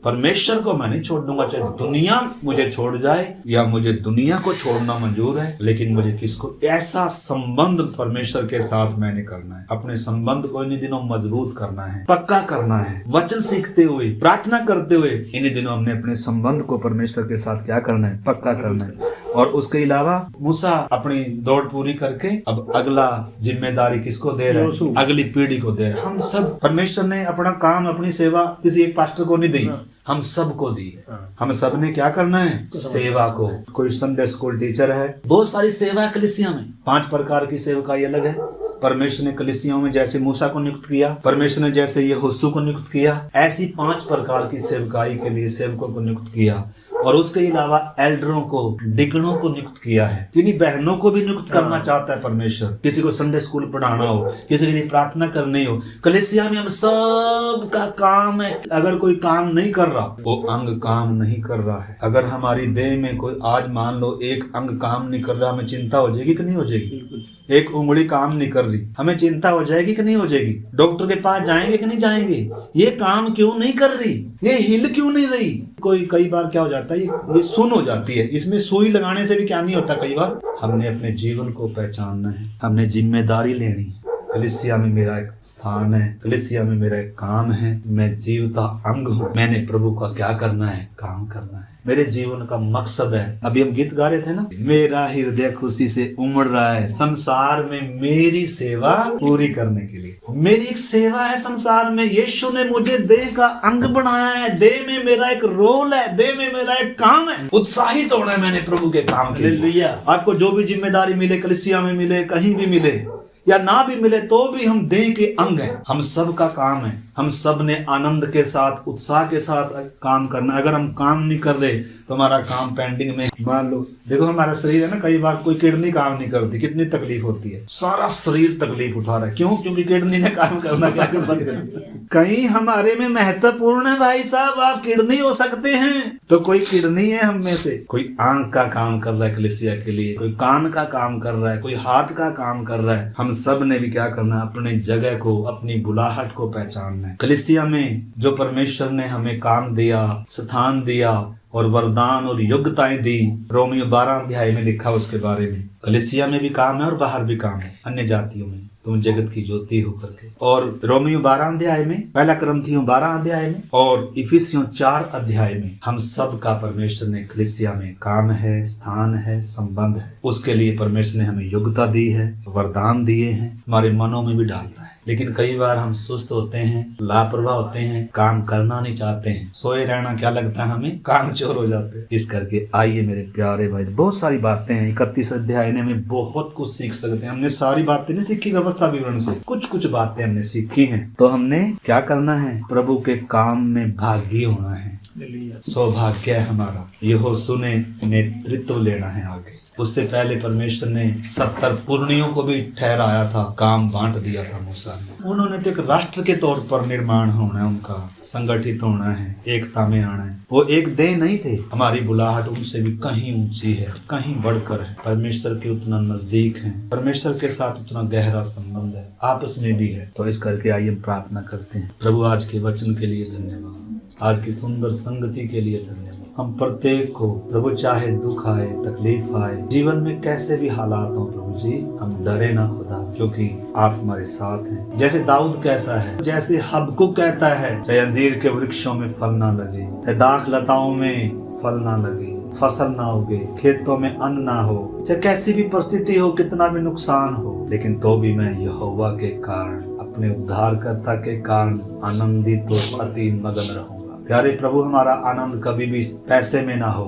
Speaker 1: परमेश्वर को मैं नहीं छोड़ दूंगा, चाहे दुनिया मुझे छोड़ जाए या मुझे दुनिया को छोड़ना मंजूर है, लेकिन मुझे किसको, ऐसा संबंध परमेश्वर के साथ मैंने करना है। अपने संबंध को इन दिनों मजबूत करना है, पक्का करना है। वचन सीखते हुए, प्रार्थना करते हुए इन दिनों हमने अपने संबंध को परमेश्वर के साथ क्या करना है, पक्का करना है। और उसके अलावा मूसा अपनी दौड़ पूरी करके अब अगला जिम्मेदारी किसको दे रहे हैं, अगली पीढ़ी को दे रहे हैं। हम सब, परमेश्वर ने अपना काम, अपनी सेवा किसी एक पास्टर को नहीं दी, हम सबको दी है। हम सब ने क्या करना है, सेवा को। कोई संडे स्कूल टीचर है, बहुत सारी सेवा है कलीसिया में, 5 प्रकार की सेवकाई अलग है। परमेश्वर ने कलीसियाओं में जैसे मूसा को नियुक्त किया, परमेश्वर ने जैसे यहोशू को नियुक्त किया, ऐसी 5 प्रकार की सेवकाई के लिए सेवकों को नियुक्त किया। और उसके अलावा एल्डरों को, डिकनों को नियुक्त किया है। किन्हीं बहनों को भी नियुक्त करना चाहता है परमेश्वर। किसी को संडे स्कूल पढ़ाना हो, किसी के लिए प्रार्थना करनी हो। कलीसिया में हम सब का काम है। अगर कोई काम नहीं कर रहा, वो अंग काम नहीं कर रहा है। अगर हमारी देह में कोई, आज मान लो एक अंग काम नहीं कर रहा, हमें चिंता हो जाएगी कि नहीं हो जाएगी। एक उंगली काम नहीं कर रही, हमें चिंता हो जाएगी कि नहीं हो जाएगी। डॉक्टर के पास जाएंगे कि नहीं जाएंगे, ये काम क्यों नहीं कर रही, ये हिल क्यों नहीं रही। कोई कई बार क्या हो जाता है, ये सुन हो जाती है। इसमें सुई लगाने से भी क्या नहीं होता। कई बार हमने अपने जीवन को पहचानना है, हमने जिम्मेदारी लेनी है। कलीसिया में मेरा एक स्थान है, कलीसिया में मेरा एक काम है, मैं जीवता अंग हूँ। मैंने प्रभु का क्या करना है, काम करना है। मेरे जीवन का मकसद है। अभी हम गीत गा रहे थे ना, मेरा हृदय खुशी से उमड़ रहा है संसार में मेरी सेवा पूरी करने के लिए। मेरी एक सेवा है संसार में। यीशु ने मुझे देह का अंग बनाया है, देह में मेरा एक रोल है, देह में मेरा एक काम है। उत्साहित होना है मैंने प्रभु के काम के लिए। आपको जो भी जिम्मेदारी मिले, कलीसिया में मिले, कहीं भी मिले या ना भी मिले, तो भी हम देह के अंग हैं। हम सब का काम है। हम सब ने आनंद के साथ, उत्साह के साथ काम करना। अगर हम काम नहीं कर रहे तो हमारा काम पेंडिंग में। मान लो, देखो हमारा शरीर है ना, कई बार कोई किडनी काम नहीं करती, कितनी तकलीफ होती है। सारा शरीर तकलीफ उठा रहा है, क्यों? क्योंकि किडनी ने काम करना क्या बंद कर दिया। कहीं हमारे में महत्वपूर्ण है भाई साहब, आप किडनी हो सकते हैं। तो कोई किडनी है हम में से, कोई आंख का काम कर रहा है कलीसिया के लिए, कोई कान का काम कर रहा है, कोई हाथ का काम कर रहा है। हम सब ने भी क्या करना है, अपने जगह को, अपनी बुलाहट को पहचानना है। कलीसिया में जो परमेश्वर ने हमें काम दिया, स्थान दिया और वरदान और योग्यताएं दी, रोमियो 12 अध्याय में लिखा उसके बारे में। कलीसिया में भी काम है और बाहर भी काम है, अन्य जातियों में। तुम जगत की ज्योति हो करके। और रोमियो 12 अध्याय में, पहला करंथियों 12 अध्याय में और इफिसियों 4 अध्याय में हम सब का परमेश्वर ने कलीसिया में काम है, स्थान है, संबंध है। उसके लिए परमेश्वर ने हमें योग्यता दी है, वरदान दिए हैं, हमारे मनों में भी डालता है। लेकिन कई बार हम सुस्त होते हैं, लापरवाह होते हैं, काम करना नहीं चाहते हैं, सोए रहना क्या लगता है हमें, काम चोर हो जाते हैं। इस करके आइए मेरे प्यारे भाई, बहुत सारी बातें हैं 31 अध्याय में, बहुत कुछ सीख सकते हैं। हमने सारी बातें नहीं सीखी व्यवस्था विवरण से, कुछ कुछ बातें हमने सीखी हैं। तो हमने क्या करना है, प्रभु के काम में भागी होना है। सौभाग्य है हमारा, यहो सुने, नेतृत्व लेना है आगे। उससे पहले परमेश्वर ने 70 पुरनियों को भी ठहराया था, काम बांट दिया था मूसा ने। उन्होंने तो एक राष्ट्र के तौर पर निर्माण होना है, उनका संगठित होना है, एकता में आना है। वो एक देह नहीं थे, हमारी बुलाहट उनसे भी कहीं ऊंची है, कहीं बढ़कर है। परमेश्वर के उतना नजदीक है, परमेश्वर के साथ उतना गहरा संबंध है, आपस में भी है। तो इस करके आइए हम प्रार्थना करते हैं। प्रभु आज के वचन के लिए धन्यवाद, आज की सुंदर संगति के लिए धन्यवाद। हम प्रत्येक को प्रभु, चाहे दुख आए, तकलीफ आए, जीवन में कैसे भी हालात हो प्रभु जी, हम डरे ना खुदा, क्योंकि आप हमारे साथ हैं। जैसे दाऊद कहता है, जैसे हबकुक कहता है, चाहे अंजीर के वृक्षों में फल ना लगे, दाख लताओं में फल ना लगे, फसल ना उगे, खेतों में अन्न ना हो, चाहे कैसी भी परिस्थिति हो, कितना भी नुकसान हो, लेकिन तो भी मैं यहोवा के कारण, अपने उद्धारकर्ता के कारण आनंदित और अति मगन रहूंगा। प्यारे प्रभु, हमारा आनंद कभी भी पैसे में ना हो,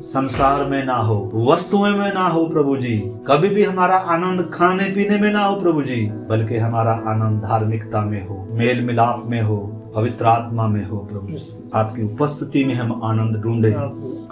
Speaker 1: संसार में ना हो, वस्तुओं में ना हो प्रभु जी। कभी भी हमारा आनंद खाने पीने में ना हो प्रभु जी, बल्कि हमारा आनंद धार्मिकता में हो, मेल मिलाप में हो, पवित्र आत्मा में हो प्रभु। आपकी उपस्थिति में हम आनंद ढूंढे,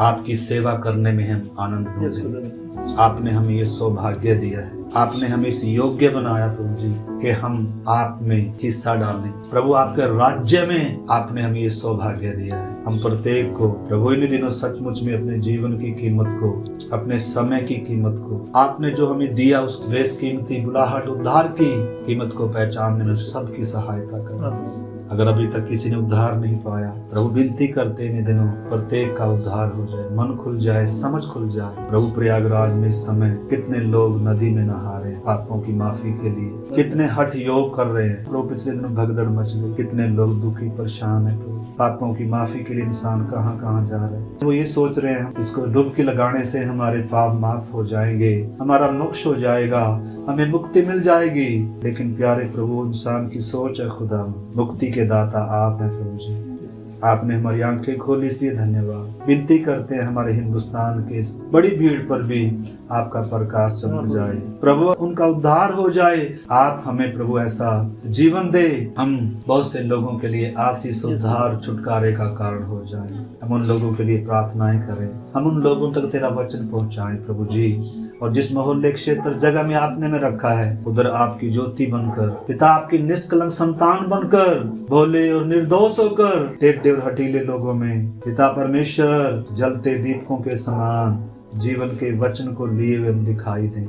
Speaker 1: आपकी सेवा करने में हम आनंद ढूंढे। आपने हमें ये सौभाग्य दिया है, आपने हमें इस योग्य बनाया प्रभु जी कि हम आप में हिस्सा डालें। प्रभु, आपके राज्य में आपने हमें ये सौभाग्य दिया है। हम प्रत्येक को प्रभु इन दिनों सचमुच में अपने जीवन की कीमत को, अपने समय की कीमत को, आपने जो हमें दिया उस बेशकीमती बुलाहट उद्धार की कीमत को पहचानने में सबकी सहायता करें। अगर अभी तक किसी ने उद्धार नहीं पाया, प्रभु विनती करते इन दिनों प्रत्येक का उद्धार हो जाए, मन खुल जाए, समझ खुल जाए। प्रभु, प्रयागराज में इस समय कितने लोग नदी में नहा रहे हैं पापों की माफी के लिए, कितने हठ योग कर रहे हैं प्रभु। पिछले दिनों भगदड़ मच गई, कितने लोग दुखी परेशान है प्रभु। पापों की माफी के लिए इंसान कहाँ कहाँ जा रहे हैं। वो ये सोच रहे हैं इसको डुबकी लगाने से हमारे पाप माफ हो जाएंगे, हमारा मोक्ष हो जाएगा, हमें मुक्ति मिल जाएगी। लेकिन प्यारे प्रभु, इंसान की सोच है खुदा, मुक्ति के दाता आप हैं प्रभु जी। आपने हमारी आंखें खोली, इसलिए धन्यवाद। विनती करते हैं हमारे हिंदुस्तान के इस बड़ी भीड़ पर भी आपका प्रकाश चमक जाए प्रभु, उनका उद्धार हो जाए। आप हमें प्रभु ऐसा जीवन दे, हम बहुत से लोगों के लिए आशीष, उद्धार, छुटकारे का कारण हो जाए। हम उन लोगों के लिए प्रार्थनाएं करें, हम उन लोगों तक तेरा वचन पहुंचाएं प्रभु जी। और जिस मोहल्ले, क्षेत्र, जगह में आपने में रखा है, उधर आपकी ज्योति बनकर, पिता आपकी निष्कलंक संतान बनकर, भोले और निर्दोष होकर, टेढ़े और हठीले लोगों में पिता परमेश्वर जलते दीपकों के समान जीवन के वचन को लिए हुए हम दिखाई दें।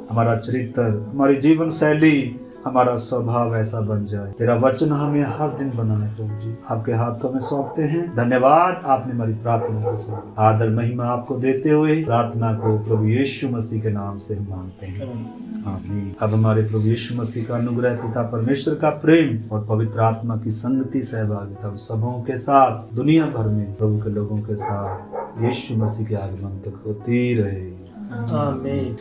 Speaker 1: हमारा चरित्र, हमारी जीवन शैली, हमारा स्वभाव ऐसा बन जाए। तेरा वचन हमें हर दिन बनाए प्रभु जी। आपके हाथों में सौंपते हैं। धन्यवाद, आपने हमारी प्रार्थना को सुना। आदर महिमा आपको देते हुए प्रार्थना को प्रभु यीशु मसीह के नाम से हम मांगते हैं, आमीन। अब हमारे प्रभु यीशु मसीह का अनुग्रह, पिता परमेश्वर का प्रेम और पवित्र आत्मा की संगति, सहभागिता हम सबों के साथ, दुनिया भर में प्रभु के लोगों के साथ यीशु मसीह के आगमन तक होती रहे, आमीन।